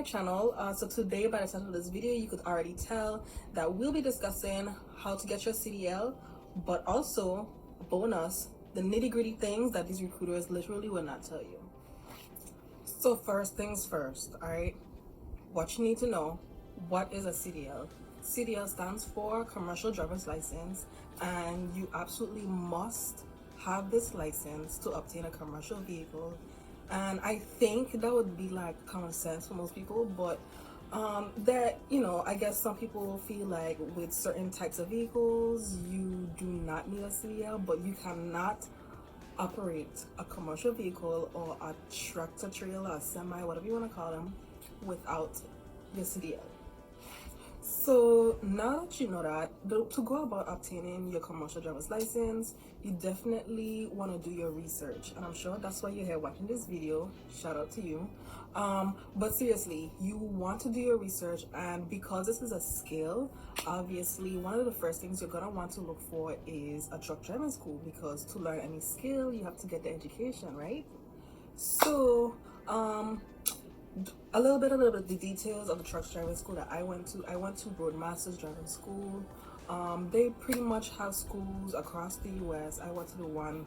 channel. So today, by the title of this video, you could already tell that we'll be discussing how to get your CDL, but also bonus, the nitty-gritty things that these recruiters literally will not tell you. So first things first, all right, what you need to know: what is a CDL? CDL stands for Commercial Driver's License, and you absolutely must have this license to obtain a commercial vehicle. And I think that would be like common sense for most people, but that, I guess some people feel like with certain types of vehicles you do not need a CDL, but you cannot operate a commercial vehicle or a tractor trailer, a semi, whatever you want to call them, without your CDL. So now that you know that, to go about obtaining your commercial driver's license, you definitely want to do your research, and I'm sure that's why you're here watching this video. Shout out to you. But seriously, you want to do your research, and because this is a skill, obviously one of the first things you're gonna want to look for is a truck driving school, because to learn any skill you have to get the education, right? So a little bit of the details of the truck driving school that I went to. I went to Roadmasters Driving School. They pretty much have schools across the US. I went to the one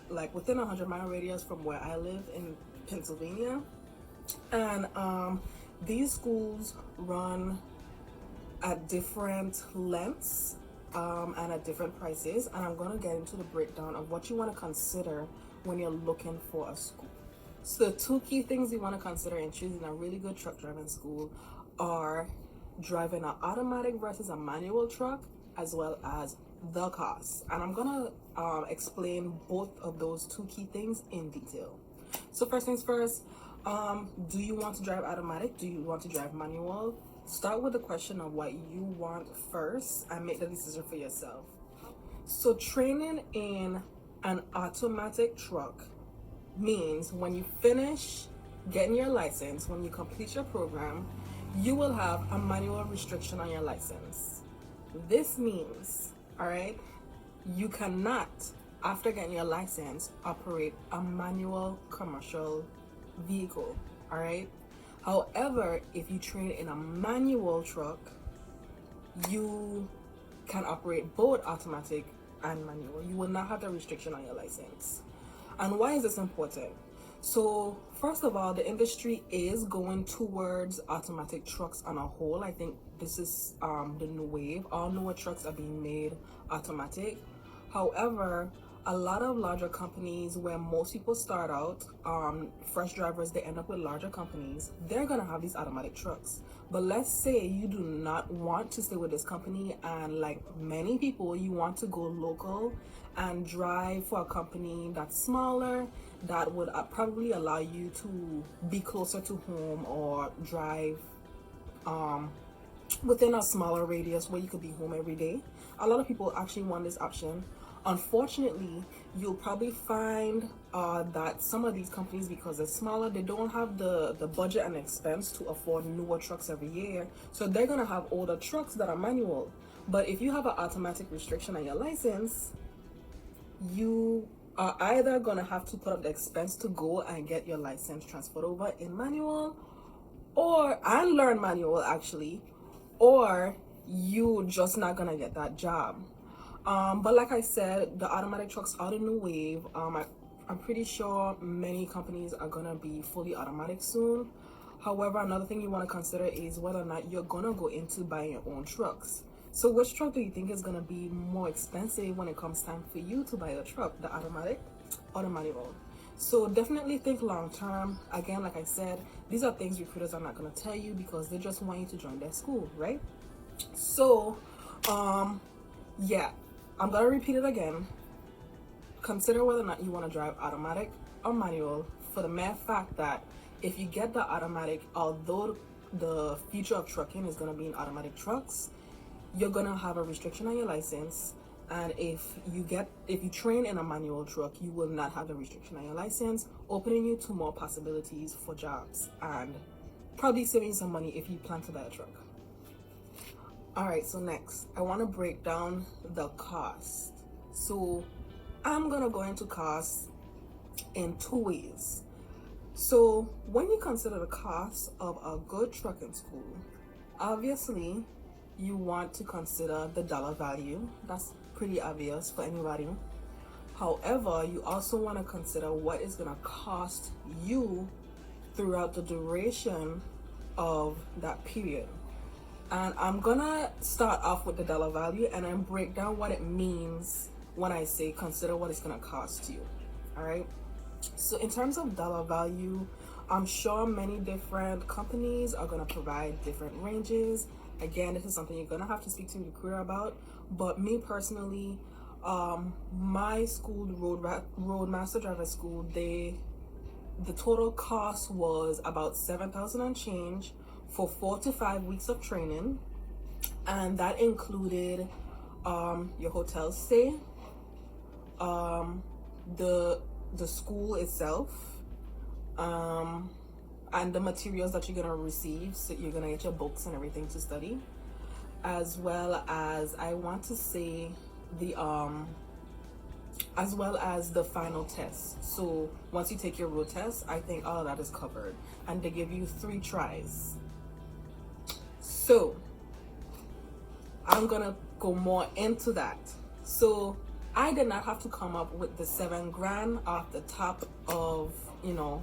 like within a 100-mile radius from where I live in Pennsylvania. And these schools run at different lengths and at different prices. And I'm going to get into the breakdown of what you want to consider when you're looking for a school. So the two key things you want to consider in choosing a really good truck driving school are driving an automatic versus a manual truck, as well as the cost. And I'm gonna explain both of those two key things in detail. So first things first, do you want to drive automatic? Do you want to drive manual? Start with the question of what you want first and make the decision for yourself. So training in an automatic truck means when you finish getting your license, when you complete your program, you will have a manual restriction on your license. This means, all right, you cannot, after getting your license, operate a manual commercial vehicle, all right? However, if you train in a manual truck, you can operate both automatic and manual. You will not have the restriction on your license. And why is this important? So first of all, the industry is going towards automatic trucks on a whole. I think this is the new wave. All newer trucks are being made automatic. However, a lot of larger companies where most people start out, fresh drivers, they end up with larger companies, they're gonna have these automatic trucks. But let's say you do not want to stay with this company, and like many people, you want to go local and drive for a company that's smaller, that would probably allow you to be closer to home, or drive within a smaller radius where you could be home every day. A lot of people actually want this option. Unfortunately, you'll probably find that some of these companies, because they're smaller, they don't have the budget and expense to afford newer trucks every year. So they're gonna have older trucks that are manual. But if you have an automatic restriction on your license, you are either gonna have to put up the expense to go and get your license transferred over in manual, and learn manual actually, or you just not gonna get that job. But like I said, the automatic trucks are the new wave. I'm pretty sure many companies are gonna be fully automatic soon. However, another thing you want to consider is whether or not you're gonna go into buying your own trucks. So which truck do you think is gonna be more expensive when it comes time for you to buy a truck, the automatic or the manual? So definitely think long term. Again, like I said, these are things recruiters are not gonna tell you because they just want you to join their school, right? So yeah, I'm gonna repeat it again. Consider whether or not you want to drive automatic or manual, for the mere fact that if you get the automatic, although the future of trucking is gonna be in automatic trucks, you're gonna have a restriction on your license. And if you train in a manual truck, you will not have the restriction on your license, opening you to more possibilities for jobs and probably saving some money if you plan to buy a truck. All right, so next, I want to break down the cost. So I'm gonna go into costs in two ways. So when you consider the cost of a good trucking school, obviously you want to consider the dollar value. That's pretty obvious for anybody. However, you also want to consider what it's going to cost you throughout the duration of that period. And I'm gonna start off with the dollar value and then break down what it means when I say consider what it's gonna cost you. All right. So in terms of dollar value, I'm sure many different companies are gonna provide different ranges. Again, this is something you're gonna have to speak to the recruiter about. But me personally, my school, the Roadmaster Driver School, the total cost was about $7,000 and change for 4 to 5 weeks of training, and that included your hotel stay, the school itself, and the materials that you're gonna receive. So you're gonna get your books and everything to study, as well as I want to say as well as the final test. So once you take your road test, I think all of that is covered, and they give you 3 tries. So I'm gonna go more into that. So I did not have to come up with the $7,000 off the top of,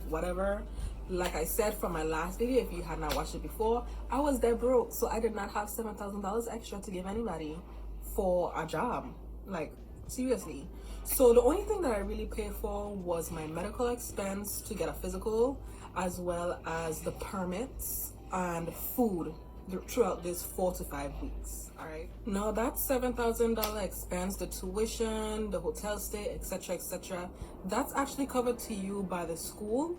whatever. Like I said from my last video, if you had not watched it before, I was dead broke. So I did not have $7,000 extra to give anybody for a job. Like, seriously. So the only thing that I really paid for was my medical expense to get a physical, as well as the permits and food throughout this 4 to 5 weeks. All right, now that $7,000 expense, the tuition, the hotel stay, etc., that's actually covered to you by the school,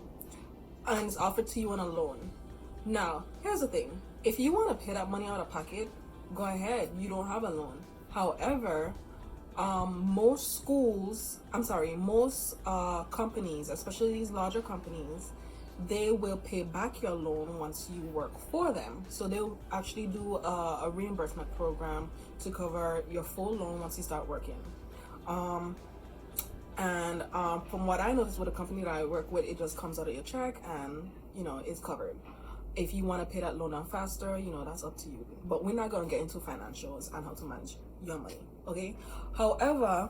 and it's offered to you on a loan. Now here's the thing: if you want to pay that money out of pocket, go ahead, you don't have a loan. However, most companies, especially these larger companies, they will pay back your loan once you work for them. So they'll actually do a reimbursement program to cover your full loan once you start working. From what I noticed with the company that I work with, it just comes out of your check and, it's covered. If you want to pay that loan down faster, that's up to you. But we're not going to get into financials and how to manage your money, okay? However,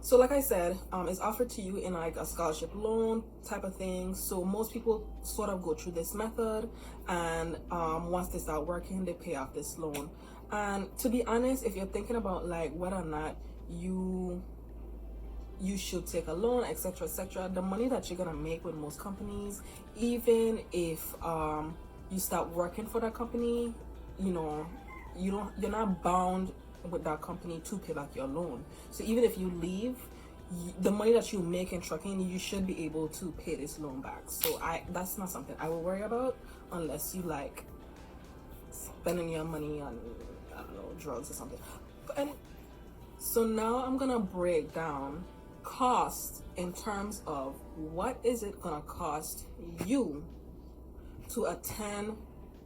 so like I said, it's offered to you in like a scholarship loan type of thing. So most people sort of go through this method, and once they start working, they pay off this loan. And to be honest, if you're thinking about like whether or not you should take a loan, etc., the money that you're gonna make with most companies, even if you start working for that company, you're not bound with that company to pay back your loan. So even if you leave, the money that you make in trucking, you should be able to pay this loan back. So that's not something I will worry about unless you like spending your money on, I don't know, drugs or something. And so now I'm gonna break down cost in terms of what is it gonna cost you to attend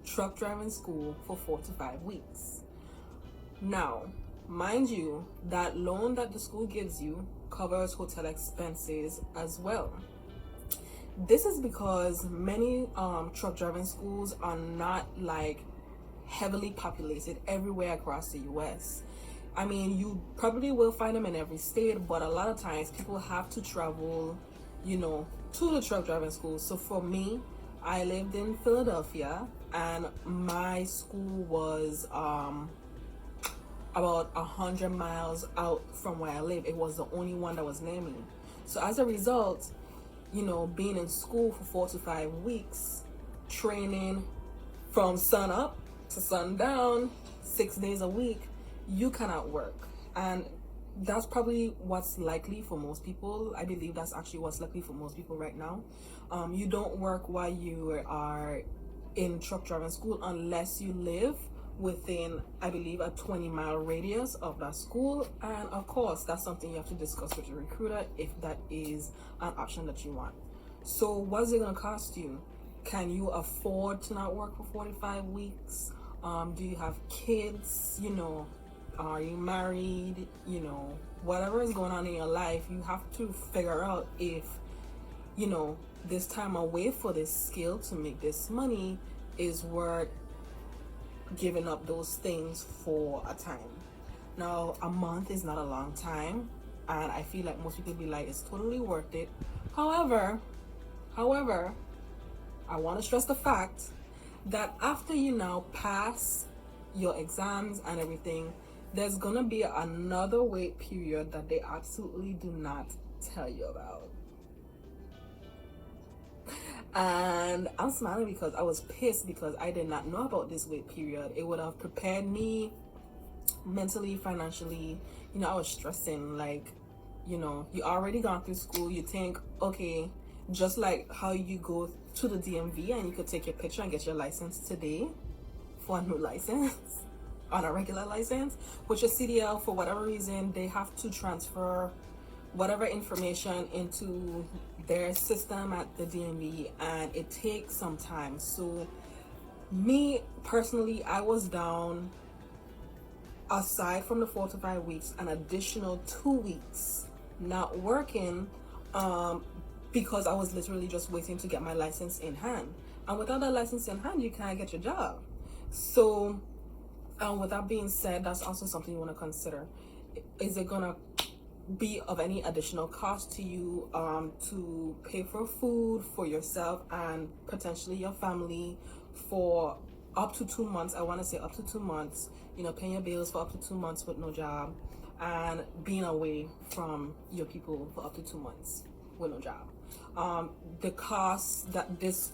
truck driving school for 4 to 5 weeks. Now, mind you, that loan that the school gives you covers hotel expenses as well. This is because many truck driving schools are not like heavily populated everywhere across the US. I mean, you probably will find them in every state, but a lot of times people have to travel, to the truck driving school. So for me, I lived in Philadelphia, and my school was about 100 miles out from where I live. It was the only one that was near me. So as a result, being in school for 4 to 5 weeks, training from sun up to sundown, 6 days a week, you cannot work. And that's probably what's likely for most people. I believe that's actually what's likely for most people right now. You don't work while you are in truck driving school unless you live within, I believe, a 20-mile radius of that school. And of course, that's something you have to discuss with your recruiter if that is an option that you want. So what's it going to cost you? Can you afford to not work for 45 weeks? Do you have kids? Are you married? Whatever is going on in your life, you have to figure out if, this time away for this skill to make this money is worth giving up those things for a time. Now, a month is not a long time, and I feel like most people be like, it's totally worth it. However, I want to stress the fact that after you now pass your exams and everything, there's gonna be another wait period that they absolutely do not tell you about. And I'm smiling because I was pissed because I did not know about this wait period. It would have prepared me mentally, financially. I was stressing, like, you already gone through school. You think, okay, just like how you go to the DMV and you could take your picture and get your license today for a new license on a regular license, with your CDL, for whatever reason, they have to transfer whatever information into their system at the DMV, and it takes some time. So me personally, I was down, aside from the 4 to 5 weeks, an additional 2 weeks not working, because I was literally just waiting to get my license in hand, and without that license in hand, you can't get your job. So with that being said, that's also something you want to consider. Is it gonna be of any additional cost to you to pay for food for yourself and potentially your family for up to 2 months? I want to say up to 2 months, paying your bills for up to 2 months with no job, and being away from your people for up to 2 months with no job. The cost that this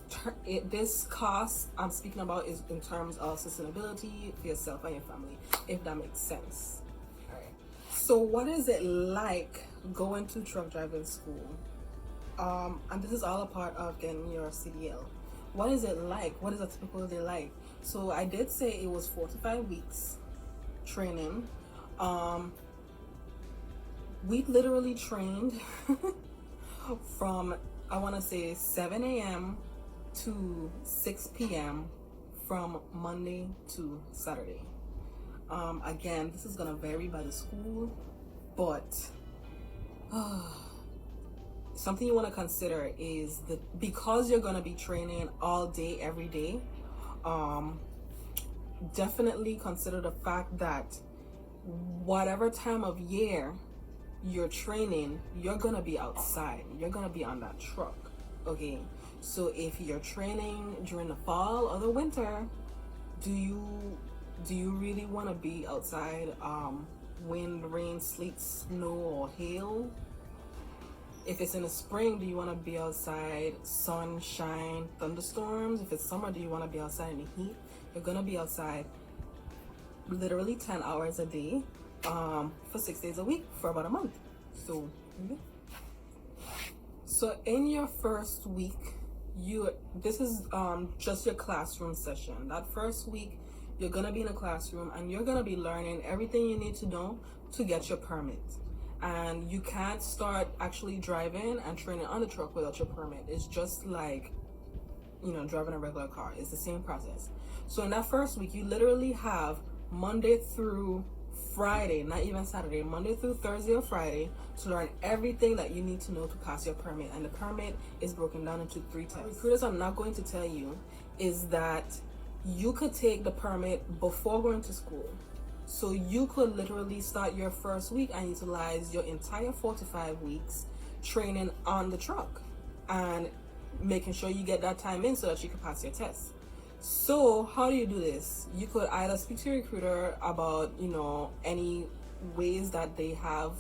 cost I'm speaking about is in terms of sustainability for yourself and your family, if that makes sense. All right. So what is it like going to truck driving school? And this is all a part of getting your CDL. What is it like? What is a typical day like? So I did say it was 4 to 5 weeks training. We literally trained from, I want to say, 7 a.m. to 6 p.m. from Monday to Saturday. Again, this is going to vary by the school, but something you want to consider is that because you're going to be training all day, every day, definitely consider the fact that whatever time of year you're training, you're gonna be outside, you're gonna be on that truck. Okay, so if you're training during the fall or the winter, do you really want to be outside wind, rain, sleet, snow, or hail? If it's in the spring, do you want to be outside sunshine, thunderstorms? If it's summer, do you want to be outside in the heat? You're gonna be outside literally 10 hours a day for 6 days a week for about a month. So in your first week, this is just your classroom session. That first week, you're gonna be in a classroom and you're gonna be learning everything you need to know to get your permit. And you can't start actually driving and training on the truck without your permit. It's just like, driving a regular car. It's the same process. So in that first week, you literally have Monday through Friday, not even Saturday, Monday through Thursday or Friday, to learn everything that you need to know to pass your permit. And the permit is broken down into 3 tests. Recruiters are not going to tell you is that you could take the permit before going to school. So you could literally start your first week and utilize your entire 4 to 5 weeks training on the truck and making sure you get that time in so that you can pass your test. So how do you do this? You could either speak to your recruiter about, any ways that they have,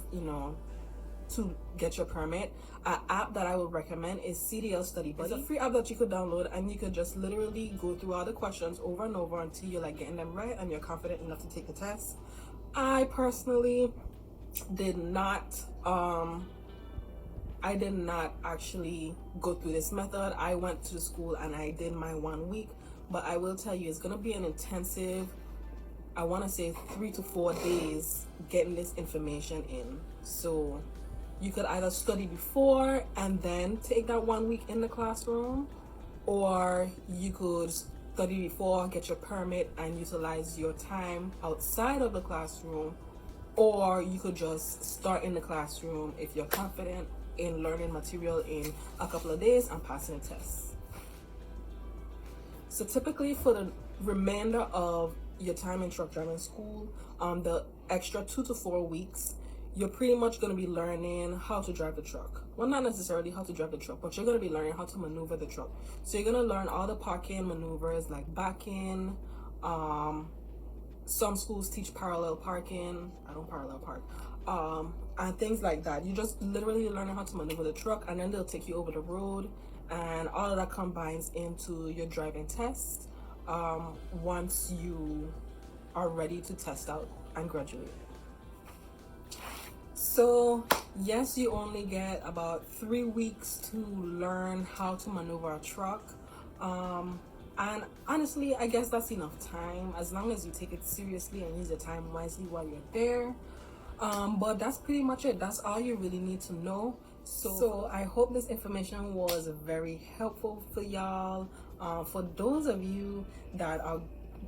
to get your permit. An app that I would recommend is CDL Study Buddy. It's a free app that you could download, and you could just literally go through all the questions over and over until you're like getting them right and you're confident enough to take the test. I personally did not actually go through this method. I went to school and I did my 1 week, but I will tell you, it's gonna be an intensive, I want to say 3 to 4 days getting this information in. So you could either study before and then take that 1 week in the classroom, or you could study before, get your permit, and utilize your time outside of the classroom, or you could just start in the classroom if you're confident in learning material in a couple of days and passing a test. So typically for the remainder of your time in truck driving school, the extra 2 to 4 weeks, you're pretty much going to be learning how to drive the truck. Well, not necessarily how to drive the truck, but you're going to be learning how to maneuver the truck. So you're going to learn all the parking maneuvers like backing. Some schools teach parallel parking. I don't parallel park. And things like that. You just literally learning how to maneuver the truck, and then they'll take you over the road, and all of that combines into your driving test once you are ready to test out and graduate. So yes, you only get about 3 weeks to learn how to maneuver a truck, and honestly I guess that's enough time as long as you take it seriously and use your time wisely while you're there. But that's pretty much it. That's all you really need to know. So I hope this information was very helpful for y'all. For those of you that are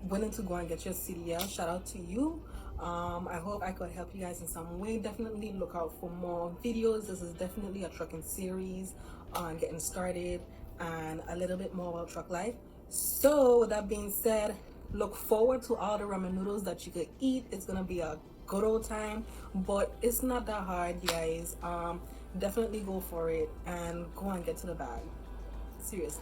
willing to go and get your CDL, shout out to you. I hope I could help you guys in some way. Definitely look out for more videos. This is definitely a trucking series on getting started and a little bit more about truck life. So with that being said, look forward to all the ramen noodles that you could eat. It's gonna be a good old time, but it's not that hard, guys. Definitely go for it and go and get to the bag. Seriously.